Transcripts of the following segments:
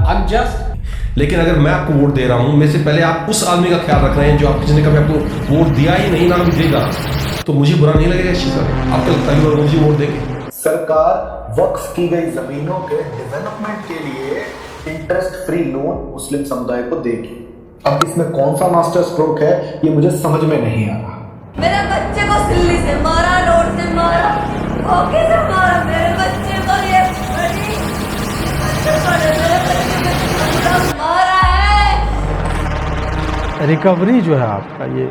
unjust. लेकिन अगर मैं आपको वोट दे रहा हूं, में से पहले आप उस आदमी का ख्याल रख रहे हैं जो आप जिसने कभी आपको वोट दिया ही नहीं, ना कभी देगा, तो मुझे बुरा नहीं लगेगा इस चीज का। आपको लगता है कि मुझे वोट देंगे? सरकार वक्फ की गई जमीनों के डेवलपमेंट के लिए इंटरेस्ट फ्री लोन मुस्लिम समुदाय को देगी। अब इसमें कौन सा मास्टर स्ट्रोक है ये मुझे समझ में नहीं आ रहा। मेरे बच्चे को सिल्ली से मारा, रोड से मारा, ओके से मारा, मेरे बच्चे को ये मेरे बच्चे को मारा है। रिकवरी जो है आपका ये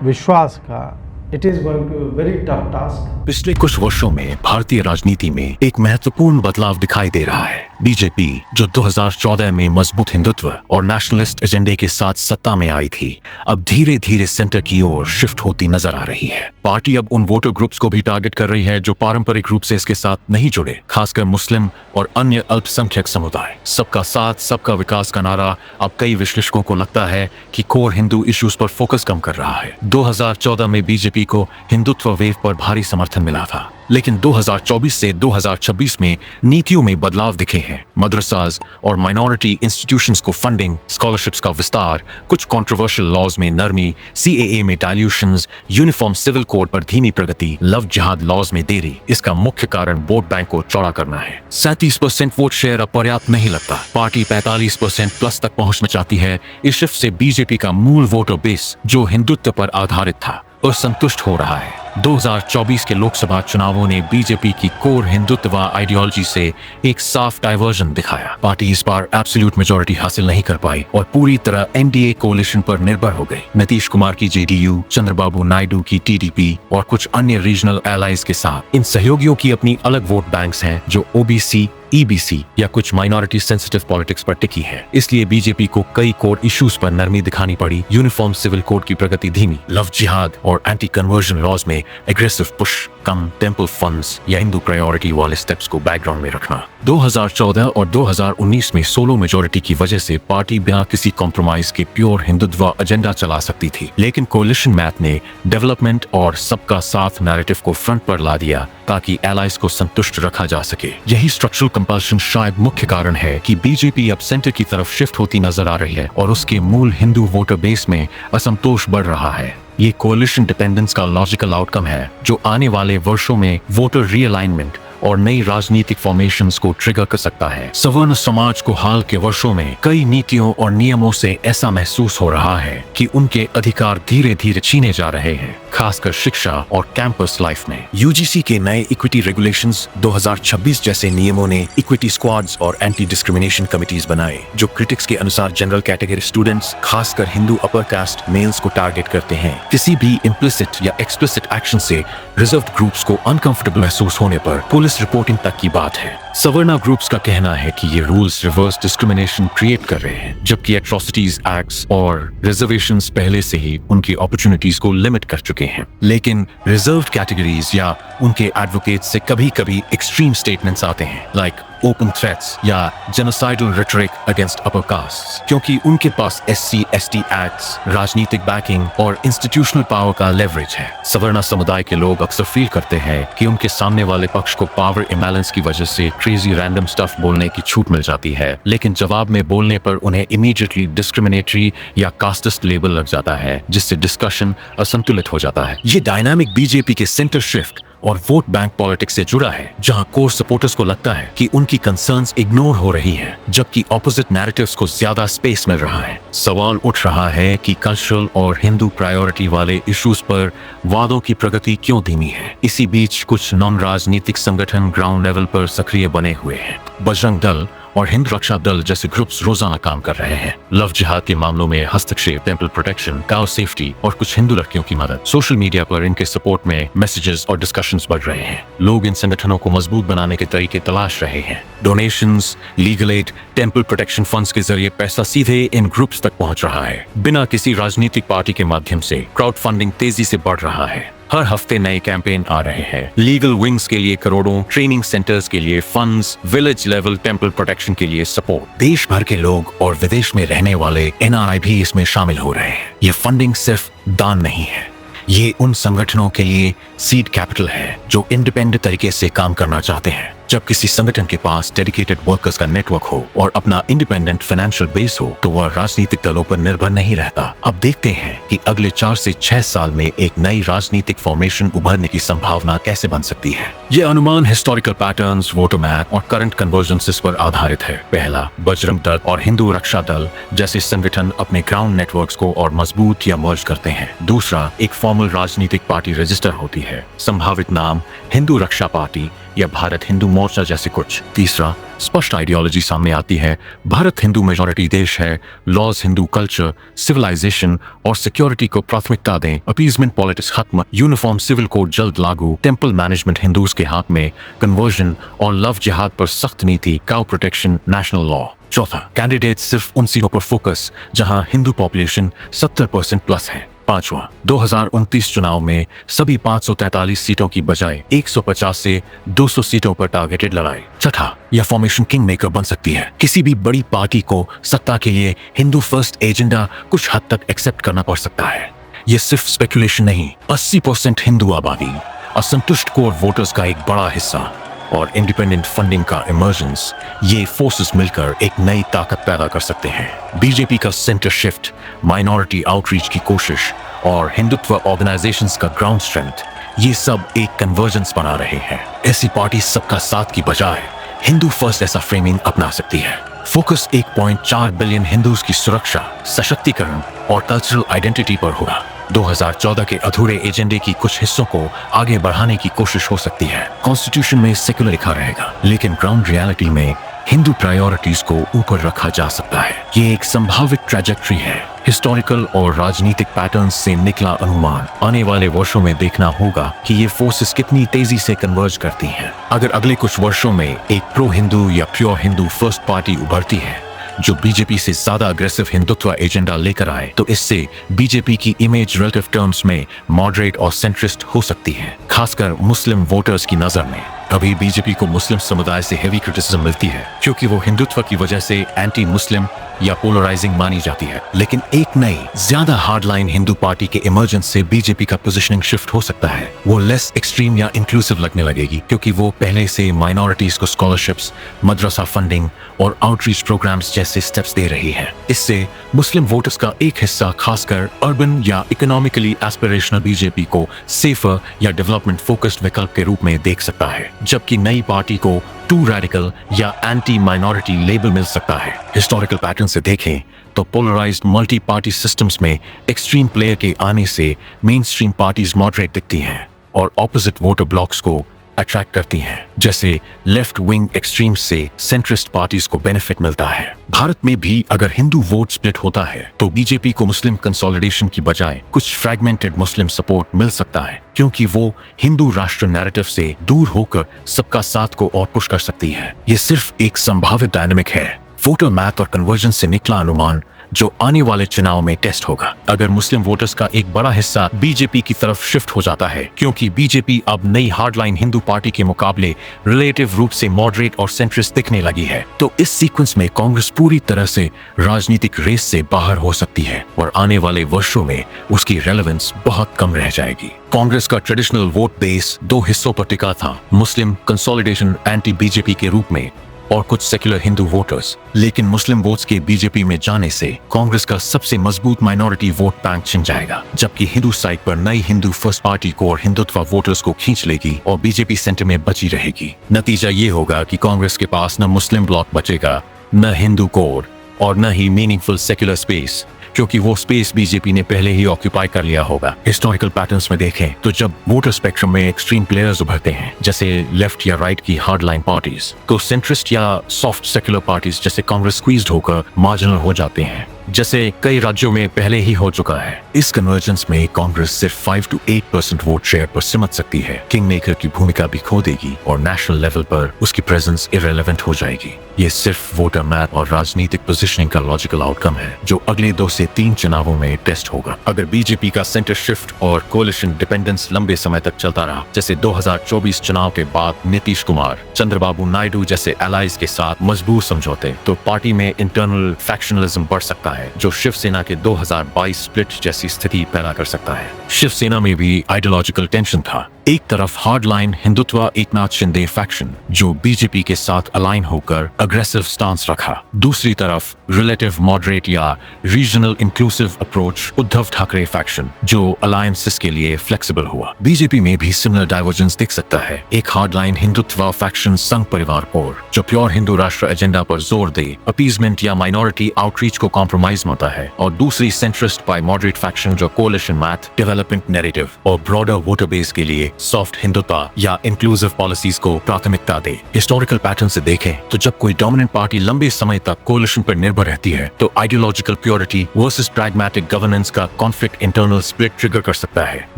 विश्वास का, it is going to very tough task. पिछले कुछ वर्षों में भारतीय राजनीति में एक महत्वपूर्ण बदलाव दिखाई दे रहा है। बीजेपी जो 2014 में मजबूत हिंदुत्व और नेशनलिस्ट एजेंडे के साथ सत्ता में आई थी, अब धीरे धीरे सेंटर की ओर शिफ्ट होती नजर आ रही है। पार्टी अब उन वोटर ग्रुप्स को भी टारगेट कर रही है जो पारंपरिक रूप से इसके साथ नहीं जुड़े, खासकर मुस्लिम और अन्य अल्पसंख्यक समुदाय। सबका साथ सबका विकास का नारा अब कई विश्लेषकों को लगता है कि कोर हिंदू इश्यूज पर फोकस कम कर रहा है। 2014 में बीजेपी को हिंदुत्व वेव पर भारी समर्थन मिला था, लेकिन 2024 से 2026 में नीतियों में बदलाव दिखे हैं। मदरसाज और माइनॉरिटी इंस्टीट्यूशंस को फंडिंग, स्कॉलरशिप्स का विस्तार, कुछ कंट्रोवर्शियल लॉज में नरमी, सीएए में डाइल्यूशंस, यूनिफॉर्म सिविल कोड पर धीमी प्रगति, लव जिहाद लॉज में देरी। इसका मुख्य कारण वोट बैंक को चौड़ा करना है। 37% वोट शेयर अब पर्याप्त नहीं लगता। पार्टी 45% प्लस तक पहुंचना चाहती है। इस शिफ्ट से बीजेपी का मूल वोटर बेस जो हिंदुत्व पर आधारित था असंतुष्ट हो रहा है। 2024 के लोकसभा चुनावों ने बीजेपी की कोर हिंदुत्व आइडियोलॉजी से एक साफ डाइवर्जन दिखाया। पार्टी इस बार एब्सोल्यूट मेजॉरिटी हासिल नहीं कर पाई और पूरी तरह एनडीए कोalition पर निर्भर हो गई। नीतीश कुमार की जेडीयू, चंद्रबाबू नायडू की टीडीपी और कुछ अन्य रीजनल एलाइज के साथ इन सहयोगियों की अपनी अलग वोट बैंक्स हैं जो ओबीसी, ईबीसी या कुछ माइनॉरिटी सेंसिटिव पॉलिटिक्स पर टिकी है। इसलिए बीजेपी को कई कोर इश्यूज पर नरमी दिखानी पड़ी। यूनिफॉर्म सिविल कोड की प्रगति धीमी, लव जिहाद और एंटी कन्वर्जन लॉज में एग्रेसिव पुश, कम टेंपल फंड्स या हिंदू प्रायोरिटी वाले स्टेप्स को बैकग्राउंड में रखना। 2014 और 2019 में सोलो मेजोरिटी की वजह से पार्टी बिना किसी कॉम्प्रोमाइज के प्योर हिंदुत्व एजेंडा चला सकती थी, लेकिन कोलिशन मैथ ने डेवलपमेंट और सबका साथ नैरेटिव को फ्रंट पर ला दिया ताकि एलाइज को संतुष्ट रखा जा सके। यही स्ट्रक्चरल कंपल्शन शायद मुख्य कारण है कि बीजेपी अब सेंटर की तरफ शिफ्ट होती नजर आ रही है और उसके मूल हिंदू वोटर बेस में असंतोष बढ़ रहा है। ये कोलिशन डिपेंडेंस का लॉजिकल आउटकम है जो आने वाले वर्षों में वोटर रीअलाइनमेंट और नई राजनीतिक फॉर्मेशंस को ट्रिगर कर सकता है। सवर्ण समाज को हाल के वर्षों में कई नीतियों और नियमों से ऐसा महसूस हो रहा है कि उनके अधिकार धीरे धीरे छीने जा रहे हैं, खासकर शिक्षा और कैंपस लाइफ में। यूजीसी के नए इक्विटी रेगुलेशंस 2026 जैसे नियमों ने इक्विटी स्क्वाड्स और एंटी डिस्क्रिमिनेशन कमिटीज बनाए जो क्रिटिक्स के अनुसार जनरल कैटेगरी स्टूडेंट्स, खासकर हिंदू अपर कास्ट मेल्स को टारगेट करते हैं। किसी भी इम्प्लिसिट या एक्सप्लिसिट एक्शन से रिजर्व्ड ग्रुप्स को अनकंफर्टेबल महसूस होने पर पुलिस रिपोर्टिंग तक की बात है। सवर्णा ग्रुप्स का कहना है कि ये रूल्स रिवर्स डिस्क्रिमिनेशन क्रिएट कर रहे हैं, जबकि एट्रोसिटीज एक्ट्स और रिजर्वेशंस पहले से ही उनकी अपॉर्चुनिटीज को लिमिट कर चुके हैं। लेकिन रिजर्व्ड कैटेगरीज या उनके एडवोकेट से कभी कभी एक्सट्रीम स्टेटमेंट्स आते हैं, लाइक ओपन थ्रेट्स या genocidal rhetoric against upper caste, क्योंकि उनके पास एससी एसटी एक्ट्स, राजनीतिक बैकिंग और इंस्टीट्यूशनल पावर का लेवरेज है। सवर्णा समुदाय के लोग अक्सर फील करते हैं कि उनके सामने वाले पक्ष को पावर इम्बैलेंस की वजह से क्रेजी रैंडम स्टफ बोलने की छूट मिल जाती है, लेकिन जवाब में बोलने पर उन्हें इमीडिएटली डिस्क्रिमिनेटरी या कास्टिस्ट लेबल लग जाता है, जिससे डिस्कशन असंतुलित हो जाता है। ये डायनामिक बीजेपी के सेंटर शिफ्ट और वोट बैंक पॉलिटिक्स से जुड़ा है, जहां कोर सपोर्टर्स को लगता है कि उनकी कंसर्न्स इग्नोर हो रही हैं, जबकि ऑपोजिट नैरेटिव्स को ज्यादा स्पेस मिल रहा है। सवाल उठ रहा है कि कल्चरल और हिंदू प्रायोरिटी वाले इश्यूज पर वादों की प्रगति क्यों धीमी है। इसी बीच कुछ नॉन राजनीतिक संगठन ग्राउंड लेवल पर सक्रिय बने हुए हैं। बजरंग दल और हिंद रक्षा दल जैसे ग्रुप्स रोजाना काम कर रहे हैं। लव जिहाद के मामलों में हस्तक्षेप, टेंपल प्रोटेक्शन, काउ सेफ्टी और कुछ हिंदू लड़कियों की मदद। सोशल मीडिया पर इनके सपोर्ट में मैसेजेस और डिस्कशंस बढ़ रहे हैं। लोग इन संगठनों को मजबूत बनाने के तरीके तलाश रहे हैं। Donations, legal aid, temple protection funds के जरिए पैसा सीधे इन ग्रुप्स तक पहुंच रहा है, बिना किसी राजनीतिक पार्टी के माध्यम से। क्राउड फंडिंग तेजी से बढ़ रहा है। हर हफ्ते नए कैंपेन आ रहे हैं। लीगल विंग्स के लिए करोड़ों, ट्रेनिंग सेंटर्स के लिए funds, village level temple protection के लिए सपोर्ट। देश भर के लोग और विदेश में रहने वाले एनआरआई भी इसमें शामिल हो रहे हैं। ये फंडिंग सिर्फ दान नहीं है, ये उन संगठनों के लिए सीड कैपिटल है जो इंडिपेंडेंट तरीके से काम करना चाहते हैं। जब किसी संगठन के पास डेडिकेटेड वर्कर्स का नेटवर्क हो और अपना इंडिपेंडेंट फाइनेंशियल बेस हो तो वह राजनीतिक दलों पर निर्भर नहीं रहता। अब देखते हैं कि अगले 4 से 6 साल में एक नई राजनीतिक फॉर्मेशन उभरने की संभावना कैसे बन सकती है। ये अनुमान हिस्टोरिकल पैटर्न्स, वोटर मैप और करंट कन्वर्जेंसेस पर आधारित है। पहला, बजरंग दल और हिंदू रक्षा दल जैसे संगठन अपने ग्राउंड नेटवर्क्स को और मजबूत या मर्ज करते हैं। दूसरा, एक फॉर्मल राजनीतिक पार्टी रजिस्टर होती है, संभावित नाम हिंदू रक्षा पार्टी या भारत हिंदू मोर्चा जैसे कुछ। तीसरा, स्पष्ट आइडियोलॉजी सामने आती है, भारत हिंदू मेजॉरिटी देश है, लॉज हिंदू कल्चर, सिविलाइजेशन और सिक्योरिटी को प्राथमिकता दें, अपीजमेंट पॉलिटिक्स खत्म, यूनिफॉर्म सिविल कोड जल्द लागू, टेंपल मैनेजमेंट हिंदूज के हाथ में, कन्वर्जन और लव जिहाद पर सख्त नीति, काउ प्रोटेक्शन, नेशनल लॉ। चौथा, कैंडिडेट सिर्फ उन सीटों पर फोकस जहां हिंदू पॉपुलेशन 70% प्लस है। पांचवा, 2029 चुनाव में सभी 543 सीटों की बजाय 150 से 200 सीटों पर टारगेटेड लड़ाई। छठा, यह फॉर्मेशन किंग मेकर बन सकती है। किसी भी बड़ी पार्टी को सत्ता के लिए हिंदू फर्स्ट एजेंडा कुछ हद तक एक्सेप्ट करना पड़ सकता है। यह सिर्फ स्पेकुलेशन नहीं, 80% हिंदू आबादी, असंतुष्ट कोर वोटर्स का एक बड़ा हिस्सा और इंडिपेंडेंट फंडिंग का इमर्जेंस, ये फोर्सेस मिलकर एक नई ताकत पैदा कर सकते हैं। बीजेपी का सेंटर शिफ्ट, माइनॉरिटी आउटरीच की कोशिश और हिंदुत्व ऑर्गेनाइजेशंस का ग्राउंड स्ट्रेंथ, ये सब एक कन्वर्जेंस बना रहे हैं। ऐसी पार्टी सबका साथ की बजाय हिंदू फर्स्ट ऐसा फ्रेमिंग अपना सकती है। फोकस 1.4 बिलियन हिंदूज की सुरक्षा, सशक्तिकरण और कल्चरल आइडेंटिटी पर होगा। 2014 के अधूरे एजेंडे की कुछ हिस्सों को आगे बढ़ाने की कोशिश हो सकती है। कॉन्स्टिट्यूशन में सेक्युलर लिखा रहेगा, लेकिन ग्राउंड रियलिटी में हिंदू प्रायोरिटीज को ऊपर रखा जा सकता है। ये एक संभावित ट्रैजेक्टरी है। हिस्टोरिकल और राजनीतिक पैटर्न्स से निकला अनुमान। आने वाले वर्षों में देखना होगा कि ये फोर्सेस कितनी तेजी से कन्वर्ज करती हैं। अगर अगले कुछ वर्षों में एक प्रो हिंदू या प्योर हिंदू फर्स्ट पार्टी उभरती है जो बीजेपी से ज्यादा अग्रेसिव हिंदुत्व एजेंडा लेकर आए, तो इससे बीजेपी की इमेज रिलेटिव टर्म्स में मॉडरेट और सेंट्रिस्ट हो सकती है, खासकर मुस्लिम वोटर्स की नजर में। अभी बीजेपी को मुस्लिम समुदाय से हेवी क्रिटिसिज्म मिलती है क्योंकि वो हिंदुत्व की वजह से एंटी मुस्लिम या पोलराइजिंग मानी जाती है। लेकिन एक नई ज्यादा हार्डलाइन हिंदू पार्टी के इमर्जेंस से बीजेपी का पोजीशनिंग शिफ्ट हो सकता है। वो लेस एक्सट्रीम या इंक्लूसिव लगने लगेगी क्योंकि वो पहले से माइनॉरिटीज को स्कॉलरशिप्स, मदरसा फंडिंग और आउटरीच प्रोग्राम्स जैसे स्टेप्स दे रही है। इससे मुस्लिम वोटर्स का एक हिस्सा, खासकर अर्बन या इकोनॉमिकली एस्पिरेशनल बीजेपी को सेफर या डेवलपमेंट फोकस्ड विकल्प के रूप में देख सकता है, जबकि नई पार्टी को टू रैडिकल या एंटी माइनॉरिटी लेबल मिल सकता है। हिस्टोरिकल पैटर्न से देखें तो पोलराइज्ड मल्टी पार्टी सिस्टम्स में एक्सट्रीम प्लेयर के आने से मेन स्ट्रीम पार्टीज मॉडरेट दिखती हैं और ऑपोजिट वोटर ब्लॉक्स को अट्रैक्ट करती हैं। जैसे लेफ्ट विंग एक्सट्रीम से सेंट्रिस्ट पार्टीज को बेनिफिट मिलता है। भारत में भी अगर हिंदू वोट स्प्लिट होता है तो बीजेपी को मुस्लिम कंसोलिडेशन की बजाय कुछ फ्रैगमेंटेड मुस्लिम सपोर्ट मिल सकता है, क्योंकि वो हिंदू राष्ट्र नैरेटिव से दूर होकर सबका साथ को और पुश कर सकती है। ये सिर्फ एक संभावित डायनामिक है, वोटर मैथ और कन्वर्जन से निकला अनुमान जो आने वाले चुनाव में टेस्ट होगा। अगर मुस्लिम वोटर्स का एक बड़ा हिस्सा बीजेपी की तरफ शिफ्ट हो जाता है, क्योंकि बीजेपी अब नई हार्डलाइन हिंदू पार्टी के मुकाबले रिलेटिव रूप से मॉडरेट और सेंट्रिस्ट दिखने लगी है, तो इस सीक्वेंस में कांग्रेस पूरी तरह से राजनीतिक रेस से बाहर हो सकती है और आने वाले वर्षों में उसकी रेलेवेंस बहुत कम रह जाएगी। कांग्रेस का ट्रेडिशनल वोट बेस 2 हिस्सों पर टिका था, मुस्लिम कंसोलिडेशन एंटी बीजेपी के रूप में और कुछ सेक्युलर हिंदू वोटर्स। लेकिन मुस्लिम वोट्स के बीजेपी में जाने से कांग्रेस का सबसे मजबूत माइनॉरिटी वोट बैंक छिन जाएगा, जबकि हिंदू साइड पर नई हिंदू फर्स्ट पार्टी को और हिंदुत्व वोटर्स को खींच लेगी और बीजेपी सेंटर में बची रहेगी। नतीजा ये होगा कि कांग्रेस के पास न मुस्लिम ब्लॉक बचेगा, न हिंदू कोर और न ही मीनिंगफुल सेक्युलर स्पेस, क्योंकि वो स्पेस बीजेपी ने पहले ही ऑक्यूपाई कर लिया होगा। हिस्टोरिकल पैटर्न्स में देखें तो जब वोटर स्पेक्ट्रम में एक्सट्रीम प्लेयर्स उभरते हैं, जैसे लेफ्ट या राइट की हार्डलाइन पार्टीज, तो सेंट्रिस्ट या सॉफ्ट सेक्युलर पार्टीज जैसे कांग्रेस स्क्वीज्ड होकर मार्जिनल हो जाते हैं, जैसे कई राज्यों में पहले ही हो चुका है। इस कन्वर्जेंस में कांग्रेस सिर्फ 5 to 8% वोट शेयर पर सिमट सकती है, किंग मेकर की भूमिका भी खो देगी और नेशनल लेवल पर उसकी प्रेजेंस इररिलेवेंट हो जाएगी। ये सिर्फ वोटर मैप और राजनीतिक पोजीशनिंग का लॉजिकल आउटकम है जो अगले 2 से 3 चुनावों में टेस्ट होगा। अगर बीजेपी का सेंटर शिफ्ट और कोलिशन डिपेंडेंस लंबे समय तक चलता रहा, जैसे 2024 चुनाव के बाद नीतीश कुमार, चंद्रबाबू नायडू जैसे एलाइज के साथ मजबूत समझौते, तो पार्टी में इंटरनल फैक्शनलिज्म बढ़ सकता है है जो शिवसेना के 2022 स्प्लिट जैसी स्थिति पैदा कर सकता है। शिवसेना में भी आइडियोलॉजिकल टेंशन था। एक तरफ हार्डलाइन हिंदुत्व एकनाथ शिंदे फैक्शन जो बीजेपी के साथ अलाइन होकर अग्रेसिव स्टांस रखा, दूसरी तरफ रिलेटिव मॉडरेट या regional inclusive approach Uddhav Thackeray faction जो अलायंसेस के लिए फ्लेक्सिबल हुआ। बीजेपी में भी सिमिलर डाइवर्जेंस दिख सकता है। एक हार्डलाइन हिंदुत्व फैक्शन संघ परिवार कोर जो प्योर हिंदू राष्ट्र एजेंडा पर जोर दे, अपीजमेंट या माइनॉरिटी आउटरीच को कॉम्प्रोमाइज मानता है, और दूसरी सेंट्रिस्ट बाय मॉडरेट फैक्शन जो कोलिशन मैथ, डेवलपमेंट नैरेटिव और ब्रॉडर वोटर बेस के लिए सॉफ्ट हिंदुत्व या इंक्लूसिव पॉलिसीज को प्राथमिकता दे। हिस्टोरिकल पैटर्न से देखें तो जब कोई डोमिनेंट पार्टी लंबे समय तक कोलिशन पर निर्भर रहती है तो ideological purity versus pragmatic governance का कॉन्फ्लिक्ट इंटरनल स्प्लिट ट्रिगर कर सकता है,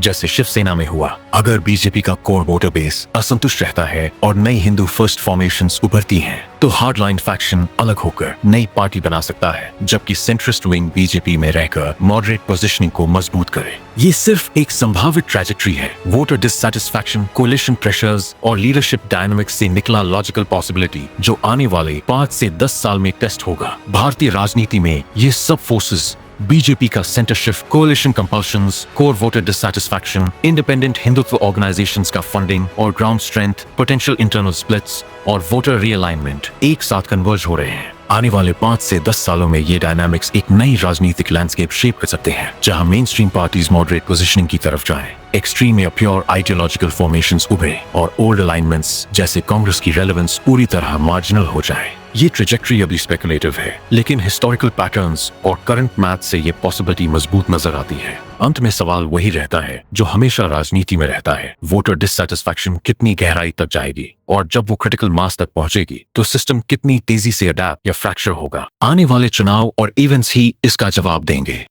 जैसे शिवसेना में हुआ। अगर बीजेपी का कोर वोटर बेस असंतुष्ट रहता है और नई हिंदू फर्स्ट फॉर्मेशंस उभरती हैं, तो हार्डलाइन फैक्शन अलग होकर नई पार्टी बना सकता है, जबकि सेंट्रिस्ट विंग बीजेपी में रहकर मॉडरेट पोजीशनिंग को मजबूत करे। ये सिर्फ एक संभावित ट्रेजेक्टरी है। वोटर डिससैटिस्फैक्शन, कोलिशन प्रेशर्स और लीडरशिप डायनामिक्स से निकला लॉजिकल पॉसिबिलिटी जो आने वाले 5 से 10 साल में टेस्ट होगा। भारतीय राजनीति में ये सब फोर्सेस बीजेपी का centre shift, coalition compulsions, core voter dissatisfaction, independent Hindutva organisations का फंडिंग और ground strength, potential internal splits और वोटर रीअलाइनमेंट एक साथ कन्वर्ज हो रहे हैं। आने वाले 5 से 10 सालों में ये डायनामिक्स एक नई राजनीतिक लैंडस्केप शेप कर सकते हैं, जहां main stream parties moderate positioning की तरफ जाएं, एक्सट्रीम या प्योर आइडियोलॉजिकल फॉर्मेशंस उभरे और ओल्ड अलाइनमेंट्स जैसे कांग्रेस की रेलेवेंस पूरी तरह मार्जिनल हो जाए। ये ट्रेजेक्टरी अभी स्पेकुलेटिव है, लेकिन हिस्टोरिकल पैटर्न्स और करंट मैथ से ये पॉसिबिलिटी मजबूत नजर आती है। अंत में सवाल वही रहता है जो हमेशा राजनीति में रहता है, वोटर डिससैटिस्फैक्शन कितनी गहराई तक जाएगी, और जब वो क्रिटिकल मास तक पहुंचेगी तो सिस्टम कितनी तेजी से अडैप्ट या फ्रैक्चर होगा। आने वाले चुनाव और इवेंट्स ही इसका जवाब देंगे।